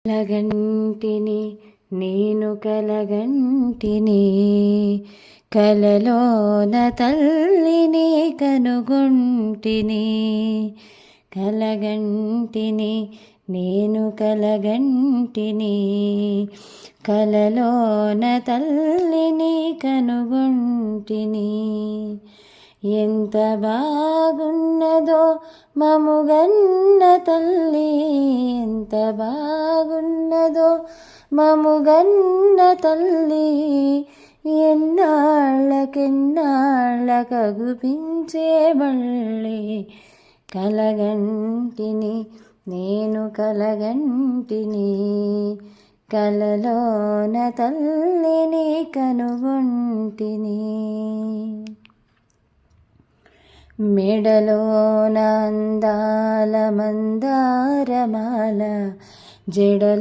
కలగంటిని నేను కలగంటిని కలలోన తల్లిని కనుగొంటిని. కలగంటిని నేను కలగంటిని కలలోన తల్లిని కనుగొంటిని. ఎంత బాగున్నదో మముగన్న తల్లి, ఎంత బాగున్నదో మముగన్న తల్లి, ఎన్నాళ్ళకెన్నాళ్ళకగుపించే మళ్ళీ. కలగంటిని నేను కలగంటిని కలలోన తల్లిని కనుగొంటిని. మెడలోన అందాల మందారమాల, జడల